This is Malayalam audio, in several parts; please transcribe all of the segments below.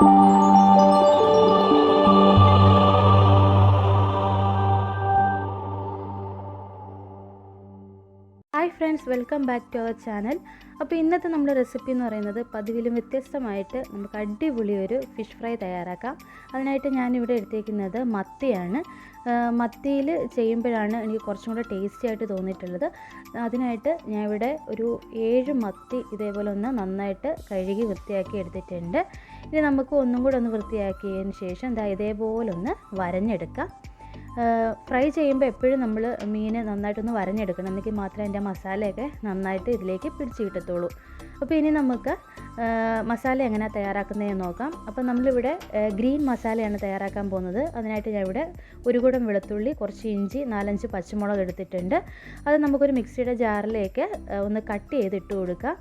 Hi friends, welcome back to our channel. അപ്പോൾ ഇന്നത്തെ നമ്മുടെ റെസിപ്പി എന്ന് പറയുന്നത് പതിവിലും വ്യത്യസ്തമായിട്ട് നമുക്ക് അടിപൊളി ഒരു ഫിഷ് ഫ്രൈ തയ്യാറാക്കാം. അതിനായിട്ട് ഞാനിവിടെ എടുത്തേക്കുന്നത് മത്തിയാണ്. മത്തിയിൽ ചെയ്യുമ്പോഴാണ് എനിക്ക് കുറച്ചും കൂടെ ടേസ്റ്റി ആയിട്ട് തോന്നിയിട്ടുള്ളത്. അതിനായിട്ട് ഞാൻ ഇവിടെ ഒരു 7 മത്തി ഇതേപോലെ ഒന്ന് നന്നായിട്ട് കഴുകി വൃത്തിയാക്കി എടുത്തിട്ടുണ്ട്. ഇനി നമുക്ക് ഒന്നും കൂടെ ഒന്ന് വൃത്തിയാക്കിയതിന് ശേഷം ഇതേപോലെ ഒന്ന് വരഞ്ഞെടുക്കാം. ഫ്രൈ ചെയ്യുമ്പോൾ എപ്പോഴും നമ്മൾ മീൻ നന്നായിട്ടൊന്ന് വരഞ്ഞെടുക്കണം, എന്നെങ്കിൽ മാത്രമേ അതിൻ്റെ മസാലയൊക്കെ നന്നായിട്ട് ഇതിലേക്ക് പിടിച്ച് കിട്ടത്തുള്ളൂ. അപ്പോൾ ഇനി നമുക്ക് മസാല എങ്ങനെ തയ്യാറാക്കുന്നതെന്ന് നോക്കാം. അപ്പോൾ നമ്മളിവിടെ ഗ്രീൻ മസാലയാണ് തയ്യാറാക്കാൻ പോകുന്നത്. അതിനായിട്ട് ഞാൻ ഇവിടെ 1 കുടം വെളുത്തുള്ളി, കുറച്ച് ഇഞ്ചി, 4-5 പച്ചമുളക് എടുത്തിട്ടുണ്ട്. അത് നമുക്കൊരു മിക്സിയുടെ ജാറിലേക്ക് ഒന്ന് കട്ട് ചെയ്തിട്ട് കൊടുക്കാം.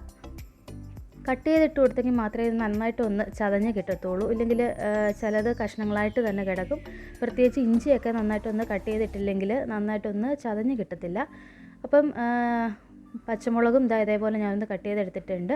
കട്ട് ചെയ്തിട്ട് കൊടുത്തെങ്കിൽ മാത്രമേ ഇത് നന്നായിട്ട് ഒന്ന് ചതഞ്ഞ് കിട്ടത്തുള്ളൂ, ഇല്ലെങ്കിൽ ചിലത് കഷ്ണങ്ങളായിട്ട് തന്നെ കിടക്കും. പ്രത്യേകിച്ച് ഇഞ്ചിയൊക്കെ നന്നായിട്ടൊന്ന് കട്ട് ചെയ്തിട്ടില്ലെങ്കിൽ നന്നായിട്ടൊന്ന് ചതഞ്ഞ് കിട്ടത്തില്ല. അപ്പം പച്ചമുളകും ഇതേപോലെ ഞാനൊന്ന് കട്ട് ചെയ്തെടുത്തിട്ടുണ്ട്.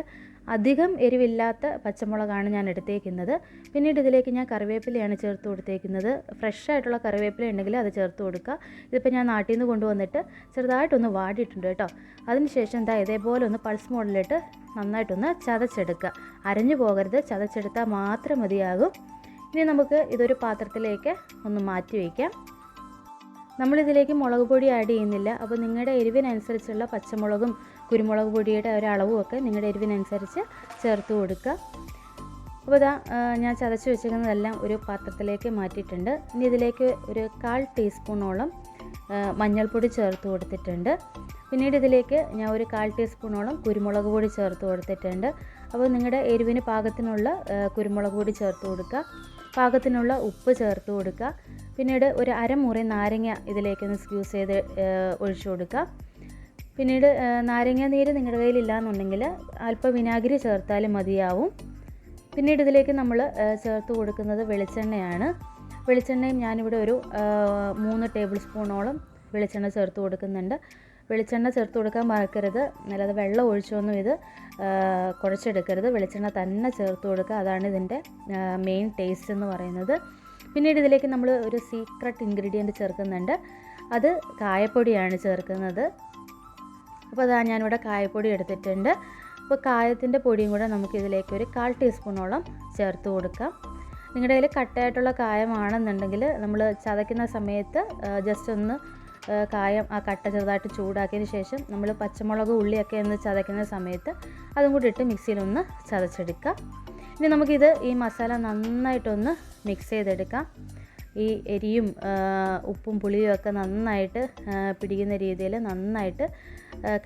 അധികം എരിവില്ലാത്ത പച്ചമുളകാണ് ഞാൻ എടുത്തേക്കുന്നത്. പിന്നീട് ഇതിലേക്ക് ഞാൻ കറിവേപ്പിലയാണ് ചേർത്ത് കൊടുത്തേക്കുന്നത്. ഫ്രഷ് ആയിട്ടുള്ള കറിവേപ്പില ഉണ്ടെങ്കിൽ അത് ചേർത്ത് കൊടുക്കുക. ഇതിപ്പോൾ ഞാൻ നാട്ടിൽ നിന്ന് കൊണ്ടുവന്നിട്ട് ചെറുതായിട്ടൊന്ന് വാടിയിട്ടുണ്ട് കേട്ടോ. അതിനുശേഷം ഇതേപോലെ ഒന്ന് പൾസ് മോഡിലിട്ട് നന്നായിട്ടൊന്ന് ചതച്ചെടുക്കുക. അരഞ്ഞു പോകരുത്, ചതച്ചെടുത്താൽ മാത്രം മതിയാകും. ഇനി നമുക്ക് ഇതൊരു പാത്രത്തിലേക്ക് ഒന്ന് മാറ്റി വയ്ക്കാം. നമ്മളിതിലേക്ക് മുളക് പൊടി ആഡ് ചെയ്യുന്നില്ല. അപ്പോൾ നിങ്ങളുടെ എരിവിനനുസരിച്ചുള്ള പച്ചമുളകും കുരുമുളക് പൊടിയുടെ ഒരളവും ഒക്കെ നിങ്ങളുടെ എരിവിനനുസരിച്ച് ചേർത്ത് കൊടുക്കുക. അപ്പോൾ ഞാൻ ചതച്ച് വെച്ചിരിക്കുന്നതെല്ലാം ഒരു പാത്രത്തിലേക്ക് മാറ്റിയിട്ടുണ്ട്. ഇനി ഇതിലേക്ക് ഒരു 1/4 ടീസ്പൂണോളം മഞ്ഞൾപ്പൊടി ചേർത്ത് കൊടുത്തിട്ടുണ്ട്. പിന്നീട് ഇതിലേക്ക് ഞാൻ ഒരു 1/4 ടീസ്പൂണോളം കുരുമുളക് പൊടി ചേർത്ത് കൊടുത്തിട്ടുണ്ട്. അപ്പോൾ നിങ്ങളുടെ എരിവിന് പാകത്തിനുള്ള കുരുമുളക് പൊടി ചേർത്ത് കൊടുക്കുക. പാകത്തിനുള്ള ഉപ്പ് ചേർത്ത് കൊടുക്കുക. പിന്നീട് ഒരു അരമുറി നാരങ്ങ ഇതിലേക്കൊന്ന് സ്ക്യൂസ് ചെയ്ത് ഒഴിച്ചു കൊടുക്കുക. പിന്നീട് നാരങ്ങ നീര് നിങ്ങളുടെ കയ്യിലില്ലാന്നുണ്ടെങ്കിൽ അല്പം വിനാഗിരി ചേർത്താലും മതിയാവും. പിന്നീട് ഇതിലേക്ക് നമ്മൾ ചേർത്ത് കൊടുക്കുന്നത് വെളിച്ചെണ്ണയാണ്. വെളിച്ചെണ്ണയും ഞാനിവിടെ ഒരു 3 ടേബിൾ സ്പൂണോളം വെളിച്ചെണ്ണ ചേർത്ത് കൊടുക്കുന്നുണ്ട്. വെളിച്ചെണ്ണ ചേർത്ത് കൊടുക്കാൻ മറക്കരുത്. അല്ലാതെ വെള്ളം ഒഴിച്ചൊന്നും ഇത് കുഴച്ചെടുക്കരുത്. വെളിച്ചെണ്ണ തന്നെ ചേർത്ത് കൊടുക്കുക. അതാണ് ഇതിൻ്റെ മെയിൻ ടേസ്റ്റ് എന്ന് പറയുന്നത്. പിന്നീട് ഇതിലേക്ക് നമ്മൾ ഒരു സീക്രട്ട് ഇൻഗ്രീഡിയൻറ്റ് ചേർക്കുന്നുണ്ട്. അത് കായപ്പൊടിയാണ് ചേർക്കുന്നത്. അപ്പോൾ ഞാനിവിടെ കായപ്പൊടി എടുത്തിട്ടുണ്ട്. അപ്പോൾ കായത്തിൻ്റെ പൊടിയും കൂടെ നമുക്കിതിലേക്ക് ഒരു 1/4 ടീസ്പൂണോളം ചേർത്ത് കൊടുക്കാം. നിങ്ങളുടെ കയ്യിൽ കട്ടയായിട്ടുള്ള കായമാണെന്നുണ്ടെങ്കിൽ നമ്മൾ ചതയ്ക്കുന്ന സമയത്ത് ജസ്റ്റ് ഒന്ന് കായം ആ കട്ട ചെറുതായിട്ട് ചൂടാക്കിയതിന് ശേഷം നമ്മൾ പച്ചമുളക് ഉള്ളിയൊക്കെ ഒന്ന് ചതയ്ക്കുന്ന സമയത്ത് അതും കൂടി ഇട്ട് മിക്സിയിലൊന്ന് ചതച്ചെടുക്കുക. ഇനി നമുക്കിത് ഈ മസാല നന്നായിട്ടൊന്ന് മിക്സ് ചെയ്തെടുക്കാം. ഈ എരിയും ഉപ്പും പുളിയും ഒക്കെ നന്നായിട്ട് പിടിക്കുന്ന രീതിയിൽ നന്നായിട്ട്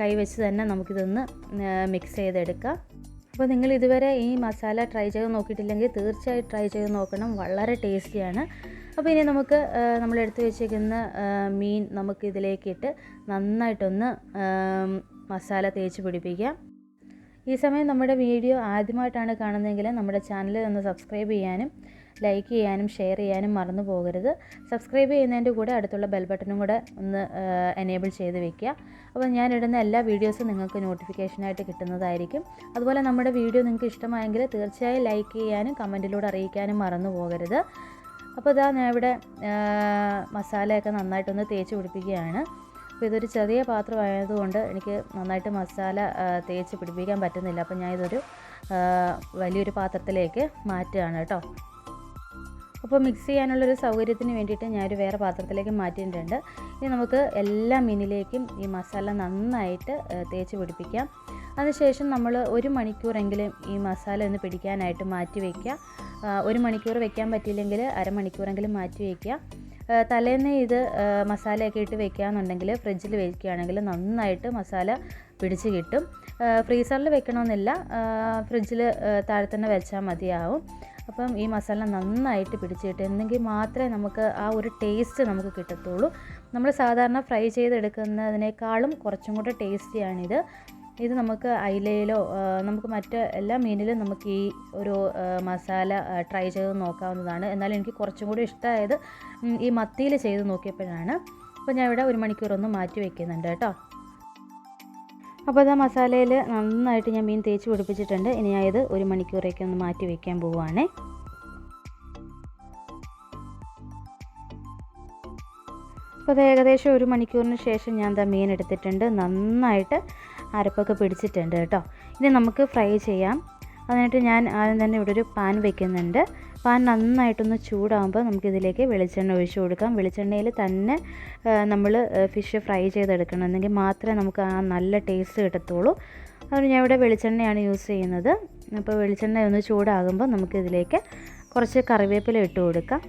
കൈവച്ച് തന്നെ നമുക്കിതൊന്ന് മിക്സ് ചെയ്തെടുക്കാം. അപ്പോൾ നിങ്ങൾ ഇതുവരെ ഈ മസാല ട്രൈ ചെയ്ത് നോക്കിയിട്ടില്ലെങ്കിൽ തീർച്ചയായും ട്രൈ ചെയ്ത് നോക്കണം. വളരെ ടേസ്റ്റിയാണ്. അപ്പോൾ ഇനി നമുക്ക് നമ്മളെടുത്ത് വെച്ചിരിക്കുന്ന മീൻ നമുക്കിതിലേക്കിട്ട് നന്നായിട്ടൊന്ന് മസാല തേച്ച് പിടിപ്പിക്കാം. ഈ സമയം നമ്മുടെ വീഡിയോ ആദ്യമായിട്ടാണ് കാണുന്നതെങ്കിൽ നമ്മുടെ ചാനൽ ഒന്ന് സബ്സ്ക്രൈബ് ചെയ്യാനും ലൈക്ക് ചെയ്യാനും ഷെയർ ചെയ്യാനും മറന്നു പോകരുത്. സബ്സ്ക്രൈബ് ചെയ്യുന്നതിൻ്റെ കൂടെ അടുത്തുള്ള ബെൽ ബട്ടണും കൂടെ ഒന്ന് എനേബിൾ ചെയ്ത് വെക്കുക. അപ്പോൾ ഞാനിടുന്ന എല്ലാ വീഡിയോസും നിങ്ങൾക്ക് നോട്ടിഫിക്കേഷനായിട്ട് കിട്ടുന്നതായിരിക്കും. അതുപോലെ നമ്മുടെ വീഡിയോ നിങ്ങൾക്ക് ഇഷ്ടമായെങ്കിൽ തീർച്ചയായും ലൈക്ക് ചെയ്യാനും കമൻറ്റിലൂടെ അറിയിക്കാനും മറന്നു പോകരുത്. അപ്പോൾ ഞാൻ ഇവിടെ മസാലയൊക്കെ നന്നായിട്ടൊന്ന് തേച്ച് പിടിപ്പിക്കുകയാണ്. അപ്പോൾ ഇതൊരു ചെറിയ പാത്രമായതുകൊണ്ട് എനിക്ക് നന്നായിട്ട് മസാല തേച്ച് പിടിപ്പിക്കാൻ പറ്റുന്നില്ല. അപ്പോൾ ഞാൻ ഇതൊരു വലിയൊരു പാത്രത്തിലേക്ക് മാറ്റുകയാണ് കേട്ടോ. അപ്പോൾ മിക്സ് ചെയ്യാനുള്ളൊരു സൗകര്യത്തിന് വേണ്ടിയിട്ട് ഞാനൊരു വേറെ പാത്രത്തിലേക്ക് മാറ്റിയിട്ടുണ്ട്. ഇനി നമുക്ക് എല്ലാ മീനിലേക്കും ഈ മസാല നന്നായിട്ട് തേച്ച് പിടിപ്പിക്കാം. അതിനുശേഷം നമ്മൾ 1 മണിക്കൂറെങ്കിലും ഈ മസാല ഒന്ന് പിടിക്കാനായിട്ട് മാറ്റി വയ്ക്കുക. 1 മണിക്കൂർ വെക്കാൻ പറ്റിയില്ലെങ്കിൽ അരമണിക്കൂറെങ്കിലും മാറ്റി വയ്ക്കുക. തലേന്ന് ഇത് മസാലയൊക്കെ ഇട്ട് വെക്കുകയാണെന്നുണ്ടെങ്കിൽ ഫ്രിഡ്ജിൽ വെക്കുകയാണെങ്കിൽ നന്നായിട്ട് മസാല പിടിച്ച് കിട്ടും. ഫ്രീസറിൽ വെക്കണമെന്നില്ല, ഫ്രിഡ്ജിൽ താഴെ തന്നെ വെച്ചാൽ മതിയാവും. അപ്പം ഈ മസാല നന്നായിട്ട് പിടിച്ച് കിട്ടും, എന്നെങ്കിൽ മാത്രമേ നമുക്ക് ആ ഒരു ടേസ്റ്റ് നമുക്ക് കിട്ടത്തുള്ളൂ. നമ്മൾ സാധാരണ ഫ്രൈ ചെയ്തെടുക്കുന്നതിനേക്കാളും കുറച്ചും കൂടെ ടേസ്റ്റിയാണിത്. ഇത് നമുക്ക് അയിലയിലോ നമുക്ക് മറ്റ് എല്ലാ മീനിലും നമുക്ക് ഈ ഒരു മസാല ട്രൈ ചെയ്ത് നോക്കാവുന്നതാണ്. എന്നാൽ എനിക്ക് കുറച്ചും കൂടി ഇഷ്ടമായത് ഈ മത്തിയിൽ ചെയ്ത് നോക്കിയപ്പോഴാണ്. അപ്പോൾ ഞാൻ ഇവിടെ 1 മണിക്കൂറൊന്ന് മാറ്റി വയ്ക്കുന്നുണ്ട് കേട്ടോ. അപ്പോൾ അത് മസാലയിൽ നന്നായിട്ട് ഞാൻ മീൻ തേച്ച് പിടിപ്പിച്ചിട്ടുണ്ട്. ഇനി ഞാൻ ഇത് 1 മണിക്കൂറേക്ക് ഒന്ന് മാറ്റി വയ്ക്കാൻ പോവുകയാണേ. അപ്പോൾ അത് ഏകദേശം 1 മണിക്കൂറിന് ശേഷം ഞാൻ മീൻ എടുത്തിട്ടുണ്ട്. നന്നായിട്ട് അരപ്പൊക്കെ പിടിച്ചിട്ടുണ്ട് കേട്ടോ. ഇനി നമുക്ക് ഫ്രൈ ചെയ്യാം. അതിനായിട്ട് ഞാൻ ആദ്യം തന്നെ ഇവിടെ ഒരു പാൻ വെക്കുന്നുണ്ട്. പാൻ നന്നായിട്ടൊന്ന് ചൂടാകുമ്പോൾ നമുക്കിതിലേക്ക് വെളിച്ചെണ്ണ ഒഴിച്ച് കൊടുക്കാം. വെളിച്ചെണ്ണയിൽ തന്നെ നമ്മൾ ഫിഷ് ഫ്രൈ ചെയ്തെടുക്കണം, എന്നെങ്കിൽ മാത്രമേ നമുക്ക് ആ നല്ല ടേസ്റ്റ് കിട്ടത്തുള്ളൂ. അതുകൊണ്ട് ഞാൻ ഇവിടെ വെളിച്ചെണ്ണയാണ് യൂസ് ചെയ്യുന്നത്. അപ്പോൾ വെളിച്ചെണ്ണ ഒന്ന് ചൂടാകുമ്പോൾ നമുക്കിതിലേക്ക് കുറച്ച് കറിവേപ്പില ഇട്ട് കൊടുക്കാം.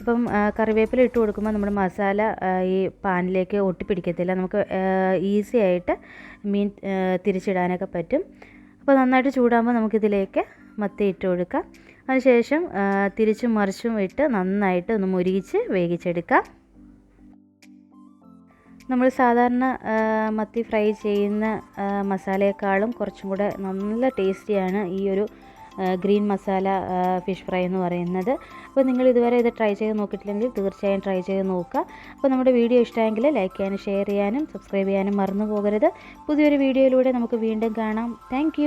അപ്പം കറിവേപ്പില ഇട്ട് കൊടുക്കുമ്പോൾ നമ്മുടെ മസാല ഈ പാനിലേക്ക് ഒട്ടിപ്പിടിക്കത്തില്ല. നമുക്ക് ഈസി ആയിട്ട് മീൻ തിരിച്ചിടാനൊക്കെ പറ്റും. അപ്പോൾ നന്നായിട്ട് ചൂടാകുമ്പോൾ നമുക്കിതിലേക്ക് മത്തി ഇട്ട് കൊടുക്കാം. അതിനുശേഷം തിരിച്ചും മറിച്ചും ഇട്ട് നന്നായിട്ട് ഒന്ന് മുരിയിച്ച് വേവിച്ചെടുക്കാം. നമ്മൾ സാധാരണ മത്തി ഫ്രൈ ചെയ്യുന്ന മസാലയെക്കാളും കുറച്ചും കൂടെ നല്ല ടേസ്റ്റിയാണ് ഈ ഒരു ഗ്രീൻ മസാല ഫിഷ് ഫ്രൈ എന്ന് പറയുന്നത്. അപ്പോൾ നിങ്ങൾ ഇതുവരെ ഇത് ട്രൈ ചെയ്ത് നോക്കിയിട്ടില്ലെങ്കിൽ തീർച്ചയായും ട്രൈ ചെയ്ത് നോക്കുക. അപ്പോൾ നമ്മുടെ വീഡിയോ ഇഷ്ടമെങ്കിൽ ലൈക്ക് ചെയ്യാനും ഷെയർ ചെയ്യാനും സബ്സ്ക്രൈബ് ചെയ്യാനും മറന്നു പോകരുത്. പുതിയൊരു വീഡിയോയിലൂടെ നമുക്ക് വീണ്ടും കാണാം. താങ്ക്